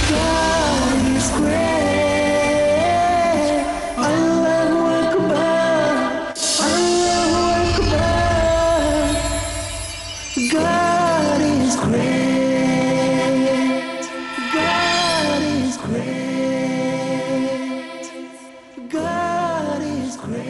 God is great. Allahu Akbar. Allahu Akbar. God is great. God is great. God is great.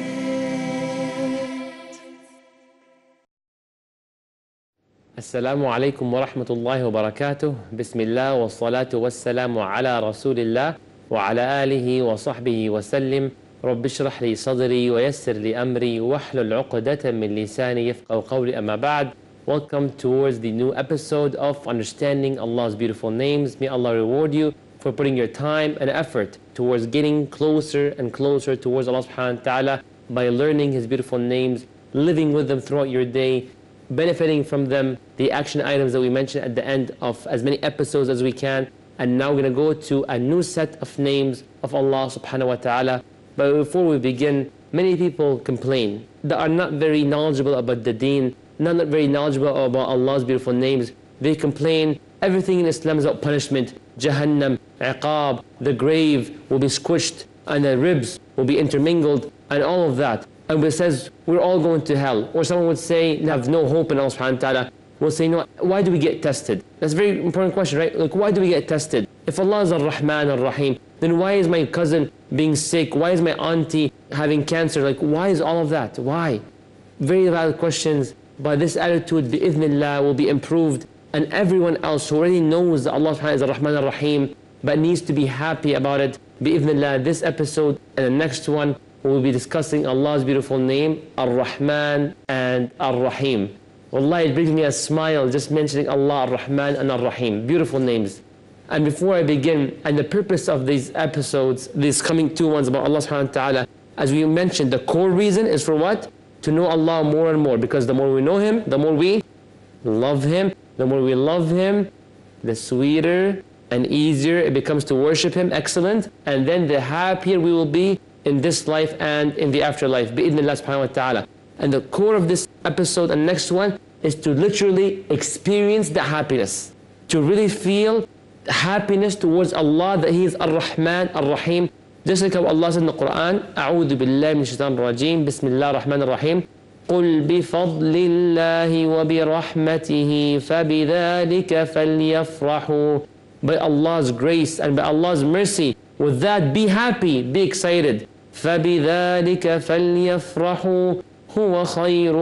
Assalamu alaikum wa rahmatullahi wa barakatuh. Bismillah wa salatu wa salamu ala rasulillah wa ala alihi wa sahbihi wa sallim. Rabbi shrah li sadri wa yassir li amri wa hlul uqdatan min lisani yafqahu qawli amma ba'd. Welcome towards the new episode of Understanding Allah's Beautiful Names. May Allah reward you for putting your time and effort towards getting closer and closer towards Allah subhanahu wa ta'ala by learning His beautiful names, living with them throughout your day, benefiting from them, the action items that we mentioned at the end of as many episodes as we can. And now we're going to go to a new set of names of Allah subhanahu wa ta'ala. But before we begin, many people complain that are not very knowledgeable about the deen, not very knowledgeable about Allah's beautiful names. They complain everything in Islam is about punishment, Jahannam, Iqab, the grave will be squished and the ribs will be intermingled and all of that. And it says we're all going to hell. Or someone would say, have no hope in Allah subhanahu wa ta'ala. We'll say, no, why do we get tested? That's a very important question, right? Like, why do we get tested? If Allah is Ar-Rahman Ar-Rahim, then why is my cousin being sick? Why is my auntie having cancer? Like, why is all of that? Why? Very valid questions. By this attitude, bi'idhnillah, will be improved. And everyone else who already knows that Allah subhanahu wa ta'ala is Ar-Rahman Ar-Rahim, but needs to be happy about it, bi'idhnillah, this episode and the next one, we'll be discussing Allah's beautiful name, Ar-Rahman and Ar-Rahim. Wallahi, it brings me a smile just mentioning Allah, Ar-Rahman and Ar-Rahim. Beautiful names. And before I begin, and the purpose of these episodes, these coming two ones about Allah subhanahu wa ta'ala, as we mentioned, the core reason is for what? To know Allah more and more. Because the more we know Him, the more we love Him. The more we love Him, the sweeter and easier it becomes to worship Him. Excellent. And then the happier we will be in this life and in the afterlife, bi'idhnillah subhanahu wa ta'ala. And the core of this episode and next one is to literally experience the happiness, to really feel happiness towards Allah, that He is Ar-Rahman Ar-Rahim. Just like how Allah said in the Quran, أعوذ بالله من الشيطان الرجيم بسم الله الرحمن الرحيم قل بفضل الله وبرحمته فبذلك فليفرحوا. By Allah's grace and by Allah's mercy, with that be happy, be excited. فَبِذَلِكَ فَلْيَفْرَحُوا هُوَ خَيْرٌ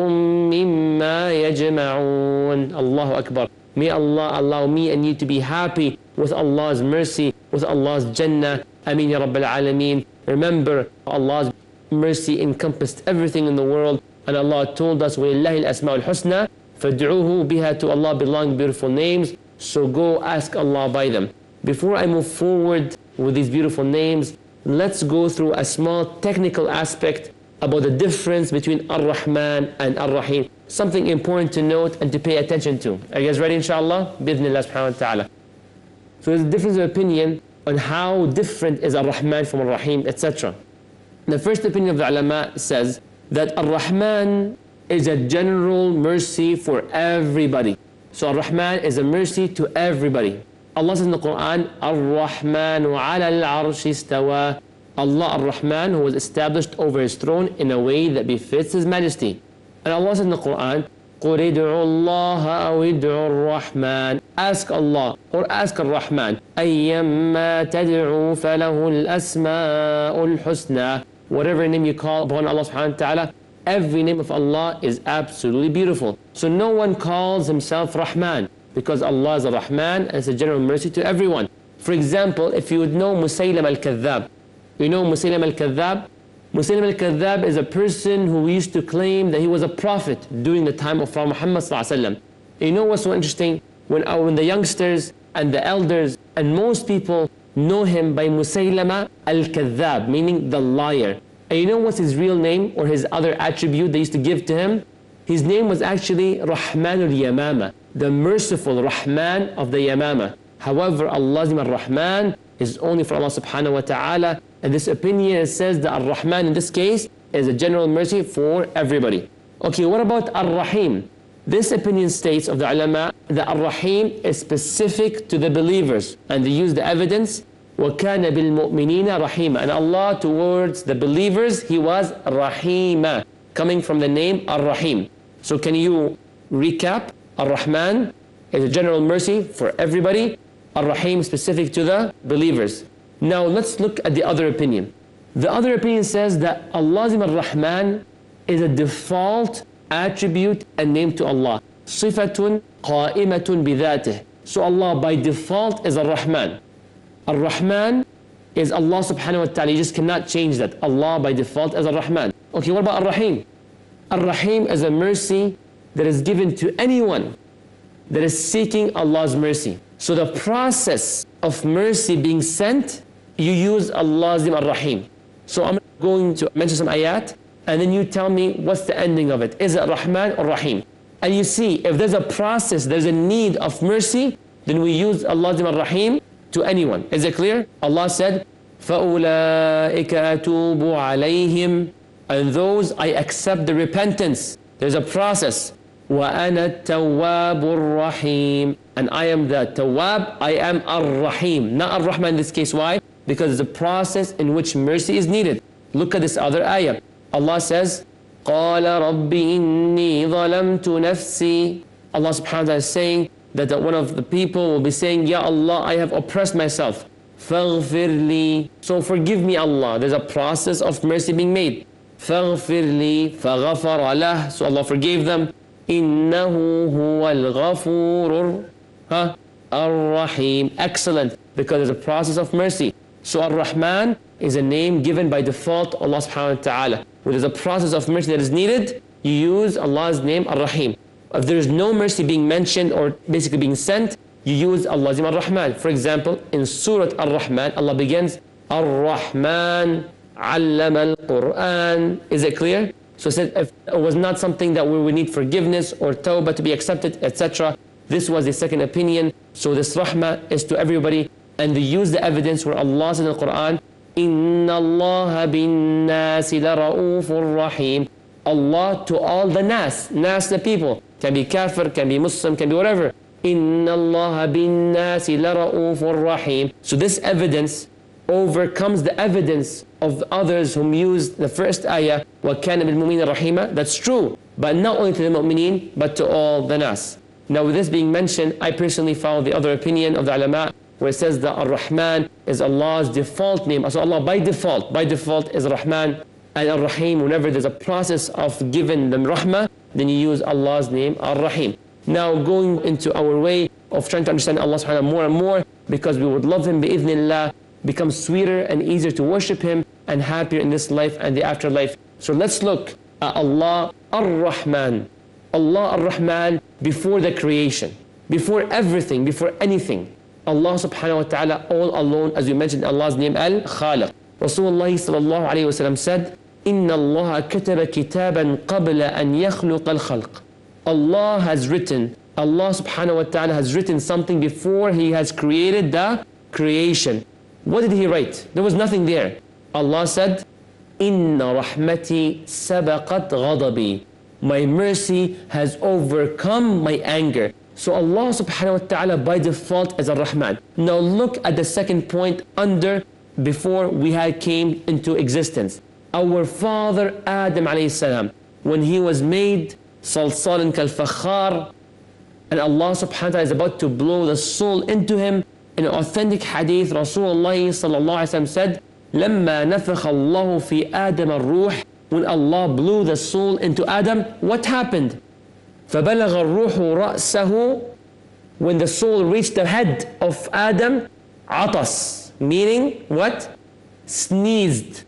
مِّمَّا يَجْمَعُونَ. Allahu Akbar. May Allah allow me and you to be happy with Allah's mercy, with Allah's Jannah. Ameen Ya Rabbil Alameen. Remember, Allah's mercy encompassed everything in the world. And Allah told us, وَلِلَّهِ الْأَسْمَاءُ الْحُسْنَى فَادْعُوهُ بِهَا. To Allah belong beautiful names. So go ask Allah by them. Before I move forward with these beautiful names, let's go through a small technical aspect about the difference between Ar-Rahman and Ar-Rahim. Something important to note and to pay attention to. Are you guys ready, inshallah? Bidhnillah subhanahu wa ta'ala. So there's a difference of opinion on how different is Ar-Rahman from Ar-Rahim, etc. The first opinion of the ulama says that Ar-Rahman is a general mercy for everybody. So Ar-Rahman is a mercy to everybody. Allah says in the Quran, Ar-Rahmanu ala al-arshi istawa. Allah Ar-Rahman, who was established over His throne in a way that befits His majesty. And Allah says in the Quran, قُلِ ادْعُوا اللَّهَ أَوْ ادْعُوا الرَّحْمَنَ. Ask Allah or ask Ar-Rahman. أَيَّمَّا تَدْعُوا فَلَهُ الْأَسْمَاءُ الْحُسْنَى. Whatever name you call upon Allah subhanahu wa ta'ala, every name of Allah is absolutely beautiful. So no one calls himself Rahman, because Allah is a Rahman and it's a general mercy to everyone. For example, if you would know Musaylim al-Kadhab. You know Musaylim al-Kadhab? Musaylim al-Kadhab is a person who used to claim that he was a prophet during the time of Prophet Muhammad sallallahu alaihi wasallam. You know what's so interesting? When the youngsters and the elders and most people know him by Musaylama al-Kadhab, meaning the liar. And you know what's his real name or his other attribute they used to give to him? His name was actually Rahman al-Yamama, the merciful Rahman of the Yamama. However, Allah's name Ar-Rahman is only for Allah subhanahu wa ta'ala. And this opinion says that Ar-Rahman in this case is a general mercy for everybody. Okay, what about Ar-Rahim? This opinion states of the ulama that Ar-Rahim is specific to the believers, and they use the evidence وَكَانَ بِالْمُؤْمِنِينَ رَحِيمًا, and Allah towards the believers, He was Rahima, coming from the name Ar-Rahim. So can you recap? Ar-Rahman is a general mercy for everybody. Ar-Rahim specific to the believers. Now let's look at the other opinion. The other opinion says that Allah's name Ar-Rahman is a default attribute and name to Allah. صِفَةٌ قَائِمَةٌ بِذَاتِهِ. So Allah by default is Ar-Rahman. Ar-Rahman is Allah subhanahu wa ta'ala. You just cannot change that. Allah by default is Ar-Rahman. Okay, what about Ar-Rahim? Ar-Rahim is a mercy that is given to anyone that is seeking Allah's mercy. So the process of mercy being sent, you use Allah's name Ar-Rahim. So I'm going to mention some ayat, and then you tell me what's the ending of it. Is it Rahman or Rahim? And you see, if there's a process, there's a need of mercy, then we use Allah's name Ar-Rahim to anyone. Is it clear? Allah said, فَأُولَٰئِكَ أَتُوبُ عَلَيْهِمْ, and those I accept the repentance. There's a process. وَأَنَا التَّوَّابُ الرَّحِيمُ, and I am the Tawwab, I am Ar-Rahim. Not Ar-Rahman in this case. Why? Because it's a process in which mercy is needed. Look at this other ayah. Allah says, قَالَ رَبِّ إِنِّي ظَلَمْتُ نَفْسِي. Allah subhanahu wa ta'ala is saying that one of the people will be saying, Ya Allah, I have oppressed myself. فَاغْفِرْ لِي. So forgive me, Allah. There's a process of mercy being made. فَاغْفِرْ لِي فَغَفَرَ لَهُ. So Allah forgave them. إِنَّهُ هُوَ الْغَفُورُ الرَّحِيمُ. Excellent, because there's a process of mercy. So Ar-Rahman is a name given by default to Allah subhanahu wa ta'ala. When there's a process of mercy that is needed, you use Allah's name Ar-Rahim. If there is no mercy being mentioned or basically being sent, you use Allah's name Ar-Rahman. For example, in Surah Ar-Rahman, Allah begins, Ar-Rahman allama al-Qur'an. Is it clear? So it said if it was not something that we would need forgiveness or tawbah to be accepted, etc. This was the second opinion. So this rahmah is to everybody. And they use the evidence where Allah says in the Quran, Inna Allah bin nasi la ra'ufur rahim. Allah to all the nas the people. Can be kafir, can be Muslim, can be whatever. Inna Allah bin nasi la ra'ufur rahim. So this evidence overcomes the evidence of others whom used the first ayah, وَكَانَ بِالْمُؤْمِنِينَ رَحِيمًا. That's true, but not only to the mu'mineen, but to all the nas. Now with this being mentioned, I personally follow the other opinion of the ulama, where it says that Ar-Rahman is Allah's default name. So Allah by default is Rahman, and Ar-Rahim, whenever there's a process of giving them rahmah, then you use Allah's name Ar-Rahim. Now going into our way of trying to understand Allah subhanahu wa ta'ala more and more, because we would love Him bi'idhnillah, become sweeter and easier to worship Him and happier in this life and the afterlife. So let's look at Allah Ar-Rahman. Allah Ar-Rahman before the creation, before everything, before anything. Allah subhanahu wa ta'ala all alone, as we mentioned Allah's name Al-Khaliq. Rasulullah sallallahu alayhi wa sallam said, إِنَّ اللَّهَ كَتَبَ كِتَابًا قَبْلَ أَنْ يَخْلُقَ الْخَلْقِ. Allah has written, Allah subhanahu wa ta'ala has written something before He has created the creation. What did He write? There was nothing there. Allah said, إِنَّ رَحْمَتِي سَبَقَتْ غَضَبِي. My mercy has overcome my anger. So Allah subhanahu wa ta'ala by default is Ar-Rahman. Now look at the second point under before we had came into existence. Our father Adam alayhi salam, when he was made salsalan kal fakhar, and Allah subhanahu wa ta'ala is about to blow the soul into him. In an authentic hadith, Rasulullah sallallahu alayhi wa sallam said, لَمَّا نَفَخَ اللَّهُ فِي آدَمَ الرُّوحِ. When Allah blew the soul into Adam, what happened? فَبَلَغَ الرُّوحُ رَأْسَهُ. When the soul reached the head of Adam, عَطَس, meaning what? Sneezed.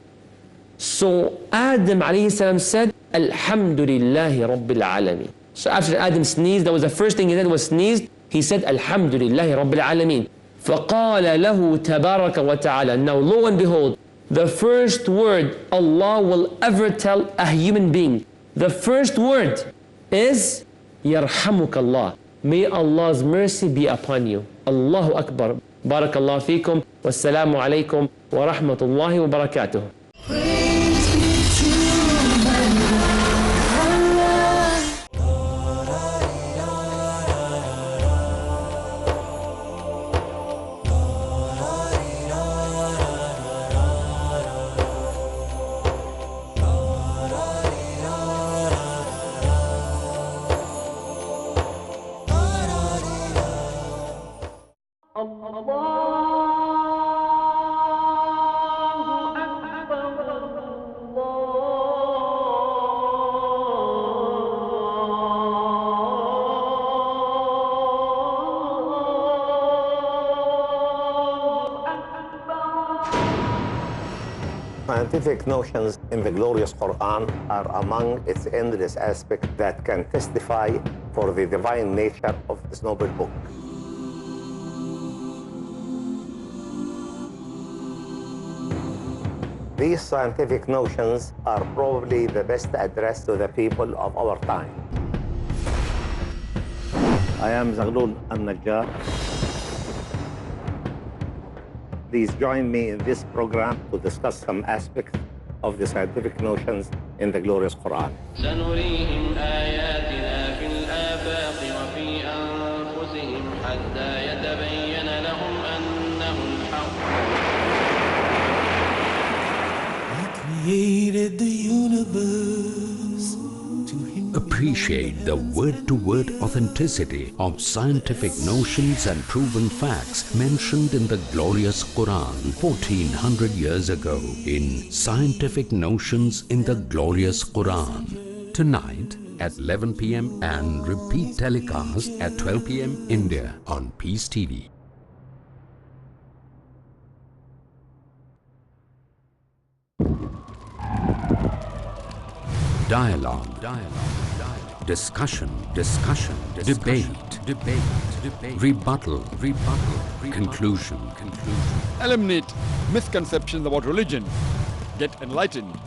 So Adam alayhi salam said, Alhamdulillahi Rabbil Alameen. So after Adam sneezed, that was the first thing he said was sneezed. He said, Alhamdulillahi Rabbil Alameen. فَقَالَ لَهُ تَبَارَكَ وَتَعَالَى. Now lo and behold, the first word Allah will ever tell a human being, the first word is, يَرْحَمُكَ اللَّهِ. May Allah's mercy be upon you. Allahu Akbar. Barakallahu feekum. Wassalamu alaikum wa rahmatullahi wa barakatuh. Praise be to Allah. Scientific notions in the glorious Quran are among its endless aspects that can testify for the divine nature of this noble book. These scientific notions are probably the best addressed to the people of our time. I am Zaghlul Al-Najjar. Please join me in this program to discuss some aspects of the scientific notions in the glorious Quran. سنريهم آياتنا في الآفاق وفي أنفسهم حتى يتبين لهم أنه الحق. He created the universe to him. Appreciate the word-to-word authenticity of scientific notions and proven facts mentioned in the glorious Quran 1400 years ago in Scientific Notions in the Glorious Quran. Tonight at 11 p.m. and repeat telecast at 12 p.m. India on Peace TV. Dialogue. Discussion. Debate. Rebuttal. Conclusion. Eliminate misconceptions about religion. Get enlightened.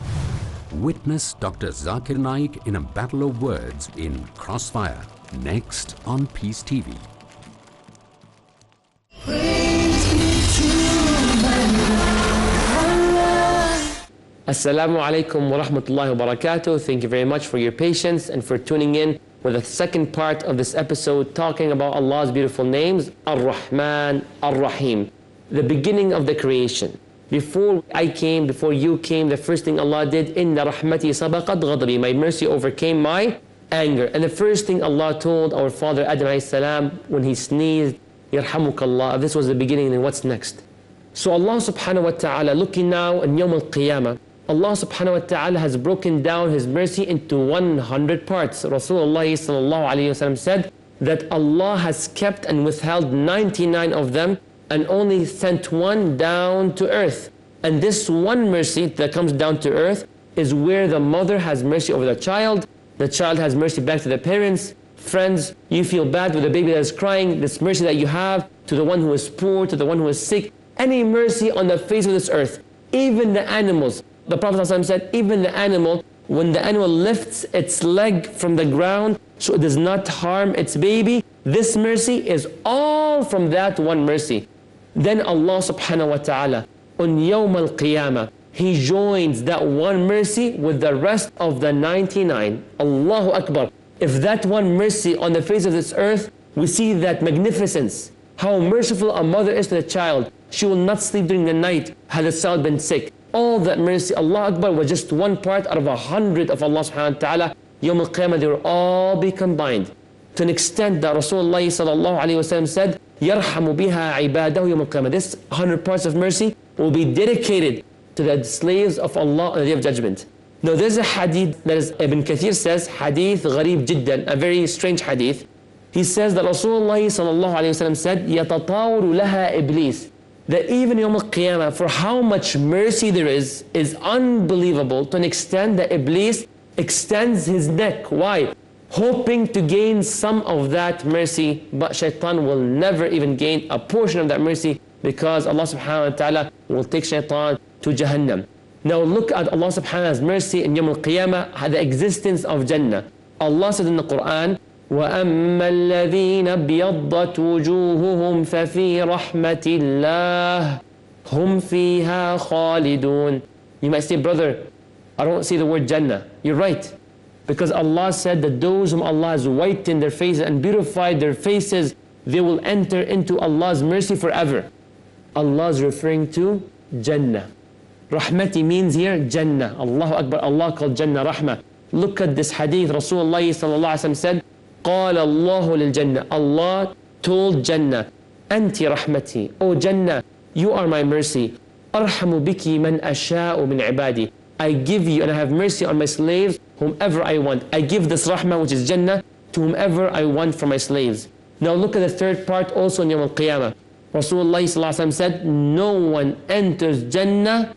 Witness Dr. Zakir Naik in a battle of words in Crossfire. Next on Peace TV. Assalamu alaikum wa rahmatullahi wa barakatuh. Thank you very much for your patience and for tuning in with the second part of this episode talking about Allah's beautiful names, Ar-Rahman, Ar-Rahim, the beginning of the creation. Before I came, before you came, the first thing Allah did, Inna rahmati sabaqat ghadabi, my mercy overcame my anger. And the first thing Allah told our father Adam alayhi salam when he sneezed, Yarhamukallah, this was the beginning, and then what's next? So Allah subhanahu wa ta'ala, looking now in Yawm al-Qiyamah, Allah subhanahu wa ta'ala has broken down His mercy into 100 parts. Rasulullah sallallahu alayhi wa sallam said that Allah has kept and withheld 99 of them and only sent one down to earth. And this one mercy that comes down to earth is where the mother has mercy over the child has mercy back to the parents, friends, you feel bad with the baby that is crying, this mercy that you have to the one who is poor, to the one who is sick, any mercy on the face of this earth, even the animals. The Prophet ﷺ said, even the animal, when the animal lifts its leg from the ground so it does not harm its baby, this mercy is all from that one mercy. Then Allah subhanahu wa ta'ala, on Yawm al-Qiyamah, He joins that one mercy with the rest of the 99. Allahu Akbar. If that one mercy on the face of this earth, we see that magnificence, how merciful a mother is to the child. She will not sleep during the night had the child been sick. All that mercy, Allah Akbar, was just one part out of 100 of Allah subhanahu wa ta'ala. Yawm al-Qiyamah, they will all be combined. To an extent that Rasulullah sallallahu alayhi wa sallam said, يَرْحَمُ بِهَا عِبَادَهُ يَوْمَ الْقِيَامَةِ. This 100 parts of mercy will be dedicated to the slaves of Allah on the Day of Judgment. Now there's a hadith that is, Ibn Kathir says, hadith gharib jiddan, a very strange hadith. He says that Rasulullah sallallahu alayhi wa sallam said, يَتَطَاوَرُ لَهَا إِبْلِيسِ, that even Yawm al-Qiyamah, for how much mercy there is unbelievable, to an extent that Iblis extends his neck. Why? Hoping to gain some of that mercy, but shaitan will never even gain a portion of that mercy, because Allah subhanahu wa ta'ala will take shaitan to Jahannam. Now look at Allah subhanahu wa ta'ala's mercy in Yawm al-Qiyamah, the existence of Jannah. Allah said in the Quran, وَأَمَّا الَّذِينَ ابْيَضَّتْ وُجُوهُهُمْ فَفِي رَحْمَةِ اللَّهِ هُمْ فِيهَا خَالِدُونَ. You might say, brother, I don't see the word Jannah. You're right. Because Allah said that those whom Allah has whitened their faces and beautified their faces, they will enter into Allah's mercy forever. Allah is referring to Jannah. Rahmati means here Jannah. Allahu Akbar. Allah called Jannah Rahmah. Look at this hadith. Rasulullah sallallahu alaihi wasallam said, قال الله للجنة. Allah told Jannah, Anti rahmati. O Jannah, you are my mercy. Arhamu biki man asha'u min ibadi. I give you and I have mercy on my slaves, whomever I want. I give this rahmah, which is Jannah, to whomever I want from my slaves. Now look at the third part also in Yawm al-Qiyamah. Rasulullah said, no one enters Jannah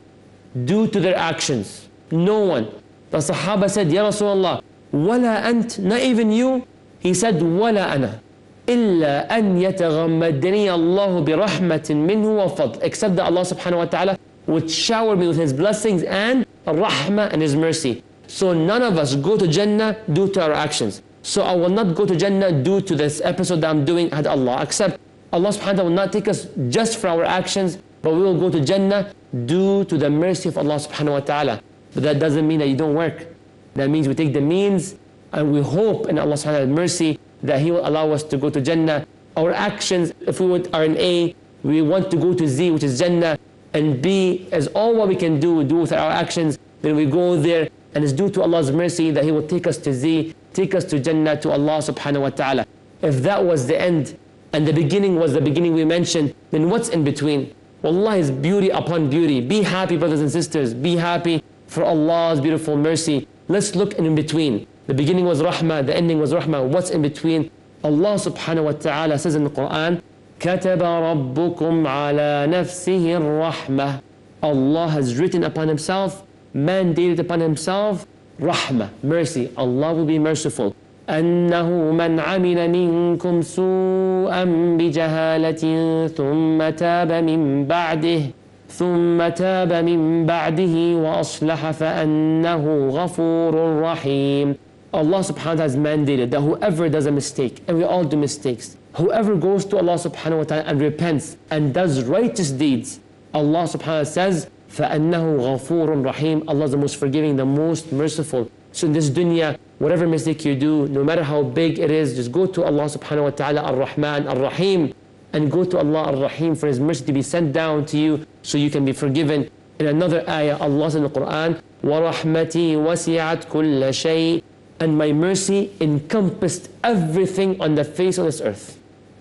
due to their actions. No one. The Sahaba said, Ya Rasulullah, wala ant, not even you. He said, wala ana. إلا أن يتغمدني الله برحمة منه وفضل. Except that Allah subhanahu wa ta'ala would shower me with His blessings and rahmah and His mercy. So none of us go to Jannah due to our actions. So I will not go to Jannah due to this episode that I'm doing, had Allah. Except Allah subhanahu wa ta'ala will not take us just for our actions, but we will go to Jannah due to the mercy of Allah subhanahu wa ta'ala. But that doesn't mean that you don't work. That means we take the means and we hope in Allah subhanahu wa ta'ala's mercy that He will allow us to go to Jannah. Our actions, if we are in A, we want to go to Z, which is Jannah, and B is all what we can do with our actions, then we go there, and it's due to Allah's mercy that He will take us to Z, take us to Jannah, to Allah subhanahu wa ta'ala. If that was the end, and the beginning was the beginning we mentioned, then what's in between? Wallah is beauty upon beauty. Be happy, brothers and sisters. Be happy for Allah's beautiful mercy. Let's look in between. The beginning was rahmah, the ending was rahmah. What's in between? Allah subhanahu wa ta'ala says in the Quran, كَتَبَ رَبُّكُمْ عَلَى نَفْسِهِ الرَّحْمَةِ. Allah has written upon Himself, mandated upon Himself, rahmah, mercy. Allah will be merciful. أَنَّهُ مَنْ عَمِلَ مِنْكُمْ سُوءًا بِجَهَالَةٍ ثُمَّ تَابَ مِنْ بَعْدِهِ وَأَصْلَحَ فَأَنَّهُ غَفُورٌ رَحِيمٌ. Allah subhanahu wa ta'ala has mandated that whoever does a mistake, and we all do mistakes, whoever goes to Allah subhanahu wa ta'ala and repents and does righteous deeds, Allah subhanahu wa ta'ala says, فَأَنَّهُ غَفُورٌ رَحِيمٌ. Allah is the most forgiving, the most merciful. So in this dunya, whatever mistake you do, no matter how big it is, just go to Allah subhanahu wa ta'ala Ar-Rahman, Ar-Rahim, and go to Allah Ar-Rahim for His mercy to be sent down to you so you can be forgiven. In another ayah, Allah says in the Quran, وَرَحْمَتِي وَسِعَتْ كُلَّ شَيْءٍ. And my mercy encompassed everything on the face of this earth.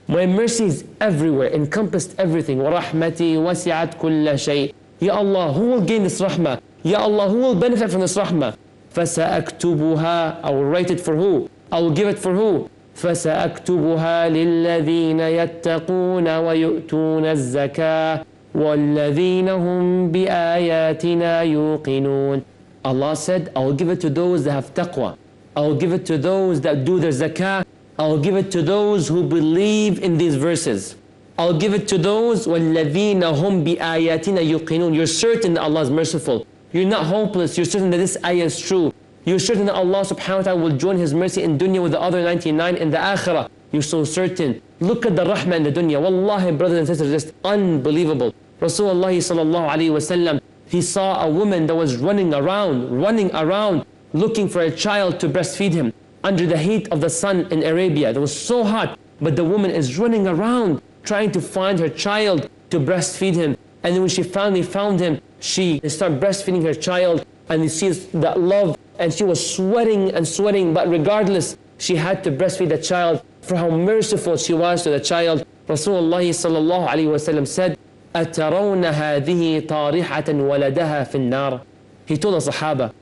My mercy is everywhere, encompassed everything. وَرَحْمَتِي وَسِعَتْ كُلَّ شَيْءٍ. Ya Allah, who will gain this rahmah? Ya Allah, who will benefit from this rahmah? فَسَأَكْتُبُهَا. I will write it for who? I will give it for who? فَسَأَكْتُبُهَا لِلَّذِينَ يَتَّقُونَ وَيُؤْتُونَ الزَّكَاةَ وَالَّذِينَ هُمْ بِآيَاتِنَا يُوقِنُونَ. Allah said, I will give it to those that have taqwa. I will give it to those that do their zakah. I will give it to those who believe in these verses. I will give it to those وَالَّذِينَ هُمْ بِآيَاتِنَا يُوقِنُونَ. You're certain that Allah is merciful. You're not hopeless. You're certain that this ayah is true. You're certain that Allah subhanahu wa ta'ala will join His mercy in dunya with the other 99 in the akhirah. You're so certain. Look at the rahmah in the dunya. Wallahi, brothers and sisters, just unbelievable. Rasulullah sallallahu alayhi wa sallam, he saw a woman that was running around, looking for a child to breastfeed him under the heat of the sun in Arabia. It was so hot, but the woman is running around trying to find her child to breastfeed him. And then when she finally found him, she started breastfeeding her child, and you see that love, and she was sweating and sweating, but regardless, she had to breastfeed the child for how merciful she was to the child. Rasulullah sallallahu alayhi wa sallam said, أَتَرَوْنَ هَذِهِ طَارِحَةً وَلَدَهَا فِي النَّارِ. He told the Sahaba,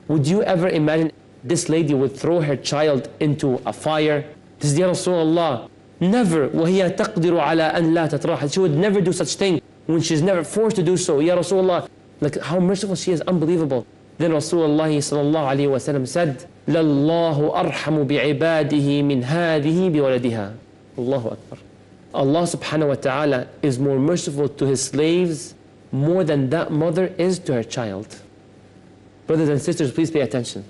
would you ever imagine this lady would throw her child into a fire? He said, Ya Rasulullah, never. وَهِيَ تَقْدِرُ عَلَىٰ أَنْ لَا تَطْرَحَ. She would never do such thing when she's never forced to do so. Ya Rasulullah, like how merciful she is, unbelievable. Then Rasulullah sallallahu alayhi wa sallam said, لَاللَّهُ أَرْحَمُ بِعِبَادِهِ مِنْ هَذِهِ بِوَلَدِهَا. Allahu Akbar. Allah subhanahu wa ta'ala is more merciful to His slaves more than that mother is to her child. Brothers and sisters, please pay attention.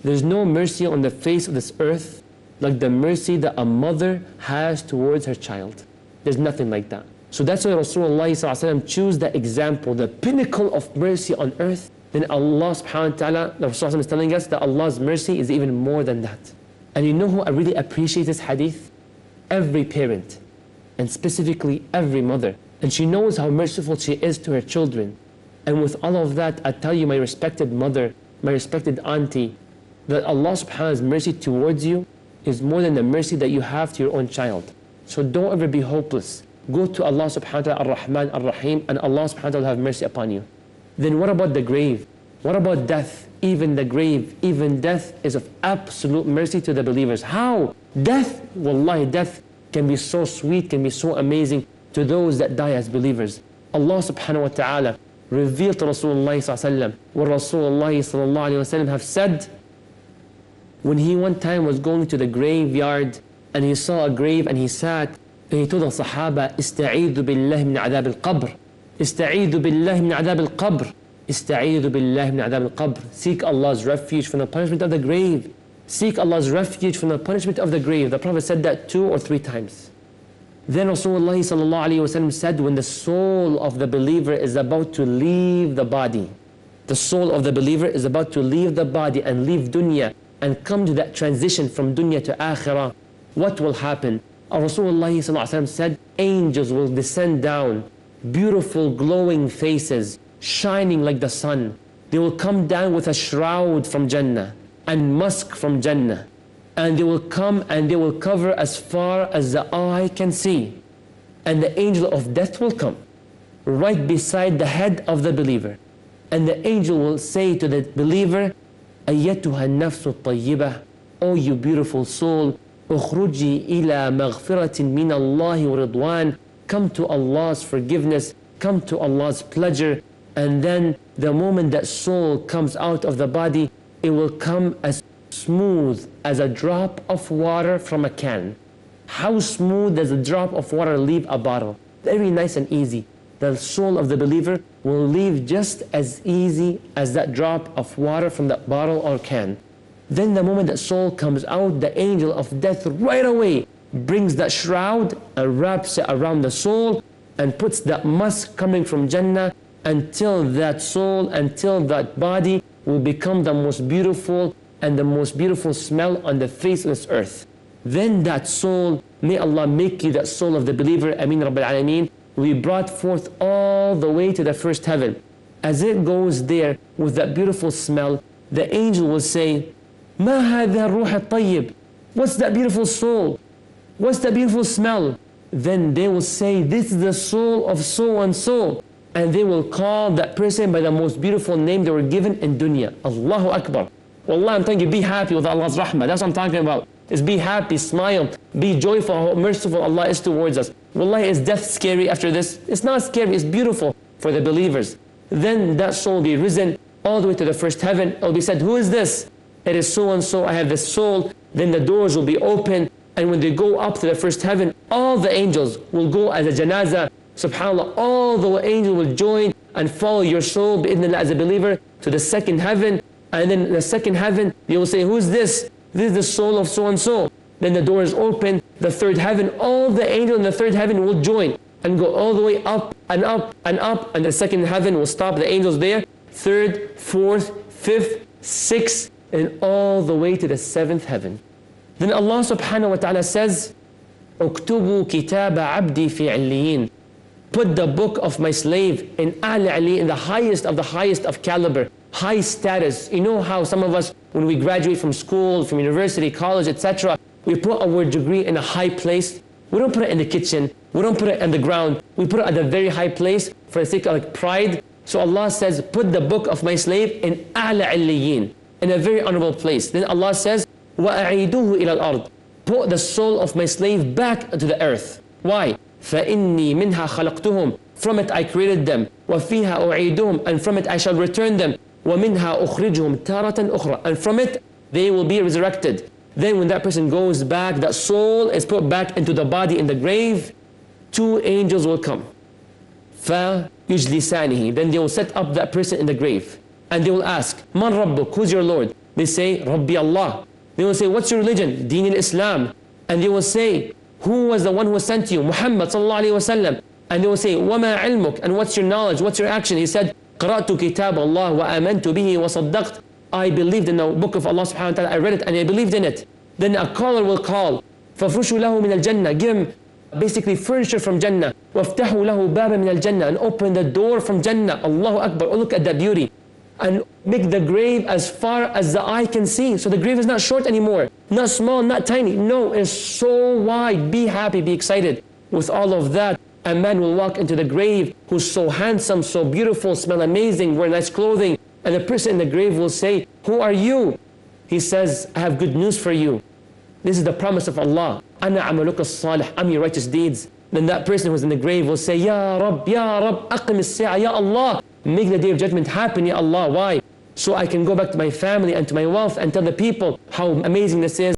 There's no mercy on the face of this earth like the mercy that a mother has towards her child. There's nothing like that. So that's why Rasulullah chose that example, the pinnacle of mercy on earth. Then Allah subhanahu wa ta'ala, the Rasulullah is telling us that Allah's mercy is even more than that. And you know who I really appreciate this hadith? Every parent, and specifically every mother. And she knows how merciful she is to her children. And with all of that, I tell you, my respected mother, my respected auntie, that Allah subhanahu wa ta'ala's mercy towards you is more than the mercy that you have to your own child. So don't ever be hopeless. Go to Allah subhanahu wa ta'ala ar-Rahman ar-Rahim, and Allah subhanahu wa ta'ala will have mercy upon you. Then what about the grave? What about death? Even the grave, even death is of absolute mercy to the believers. How? Death, wallahi, death can be so sweet, can be so amazing to those that die as believers. Allah subhanahu wa ta'ala revealed to Rasulullah sallallahu what Rasulullah sallallahu alayhi wa sallam have said when he one time was going to the graveyard and he saw a grave and he sat and he told the Sahaba, Ista'idhu billahi min adhab al-qabr. Ista'idhu billahi min adhab al-qabr. Ista'idhu billahi min adhab al-qabr. Seek Allah's refuge from the punishment of the grave. Seek Allah's refuge from the punishment of the grave. The Prophet said that 2 or 3 times. Then Rasulullah sallallahu alayhi wa sallam said, when the soul of the believer is about to leave the body, the soul of the believer is about to leave the body and leave dunya and come to that transition from dunya to akhirah, what will happen? Rasulullah sallallahu alayhi wa sallam said, angels will descend down, beautiful glowing faces, shining like the sun. They will come down with a shroud from Jannah and musk from Jannah. And they will come and they will cover as far as the eye can see. And the angel of death will come right beside the head of the believer. And the angel will say to the believer, Ayyatuha nafsu tayyibah, O you beautiful soul, ukhruji ila maghfiratin min Allahi wa ridwan, come to Allah's forgiveness, come to Allah's pleasure. And then the moment that soul comes out of the body, it will come as smooth as a drop of water from a can. How smooth does a drop of water leave a bottle? Very nice and easy. The soul of the believer will leave just as easy as that drop of water from that bottle or can. Then the moment that soul comes out, the angel of death right away brings that shroud and wraps it around the soul and puts that musk coming from Jannah until that soul, until that body will become the most beautiful and the most beautiful smell on the face of this earth. Then that soul, may Allah make you that soul of the believer, Ameen Rabbil Alameen, will be brought forth all the way to the first heaven. As it goes there with that beautiful smell, the angel will say, Ma hadha ruh al-tayyib? What's that beautiful soul? What's that beautiful smell? Then they will say, this is the soul of so and so. And they will call that person by the most beautiful name they were given in dunya. Allahu Akbar. Wallah, I'm telling you, be happy with Allah's rahmah. That's what I'm talking about. Is be happy, smile, be joyful, how merciful Allah is towards us. Wallah, is death scary after this? It's not scary, it's beautiful for the believers. Then that soul will be risen all the way to the first heaven. It will be said, who is this? It is so and so, I have this soul. Then the doors will be open, and when they go up to the first heaven, all the angels will go as a janazah. SubhanAllah, all the angels will join and follow your soul, bi'idhnillah, as a believer, to the second heaven. And then the second heaven, they will say, who is this? This is the soul of so and so. Then the door is open, the third heaven, all the angels in the third heaven will join and go all the way up and up and up, and the second heaven will stop the angels there, third, fourth, fifth, sixth, and all the way to the seventh heaven. Then Allah subhanahu wa ta'ala says, Uktubu kitaba abdi fi illiyin. Put the book of my slave in A'la 'Aliyyin, in the highest of caliber, high status. You know how some of us, when we graduate from school, from university, college, etc., we put our degree in a high place. We don't put it in the kitchen. We don't put it on the ground. We put it at a very high place for the sake of like pride. So Allah says, put the book of my slave in A'la 'Aliyyin, in a very honorable place. Then Allah says, وَأَعِيدُوهُ إِلَى الْأَرْضِ. Put the soul of my slave back to the earth. Why? فَإِنِّي مِنْهَا خَلَقْتُهُمْ. From it I created them. وَفِيهَا أُعِيدُهُمْ. And from it I shall return them. وَمِنْهَا أُخْرِجُهُمْ تَارَةً أُخْرَى. And from it they will be resurrected. Then when that person goes back, that soul is put back into the body in the grave, 2 angels will come. فَيُجْلِسَانِهِ. Then they will set up that person in the grave. And they will ask, مَنْ رَبُّكَ? Who's your Lord? They say, رَبِّي Allah. They will say, what's your religion? Deen al-Islam. And they will say, who was the one who sent you? Muhammad sallallahu alayhi wa sallam. And they will say, وَمَا عِلْمُكَ? And what's your knowledge? What's your action? He said, قَرَأْتُ كِتَابَ اللَّهِ وَآمَنْتُ بِهِ وَصَدَّقْتُ. I believed in the book of Allah subhanahu wa ta'ala. I read it and I believed in it. Then a caller will call. فَفْرُشُوا لَهُ مِنَ الْجَنَّةِ. Give him basically furniture from Jannah. وَافْتَحُوا لَهُ بَابًا مِنَ الْجَنَّةِ. And open the door from Jannah. Allahu Akbar. Oh, look at that beauty. and make the grave as far as the eye can see. So the grave is not short anymore, not small, not tiny. No, it's so wide. Be happy, be excited. With all of that, a man will walk into the grave who's so handsome, so beautiful, smell amazing, wear nice clothing. And the person in the grave will say, who are you? He says, I have good news for you. This is the promise of Allah. Ana amaluka salih, I'm your righteous deeds. Then that person who's in the grave will say, Ya Rab, aqim as-sa'a, Ya Allah, make the day of judgment happen, Ya Allah. Why? So I can go back to my family and to my wealth and tell the people how amazing this is.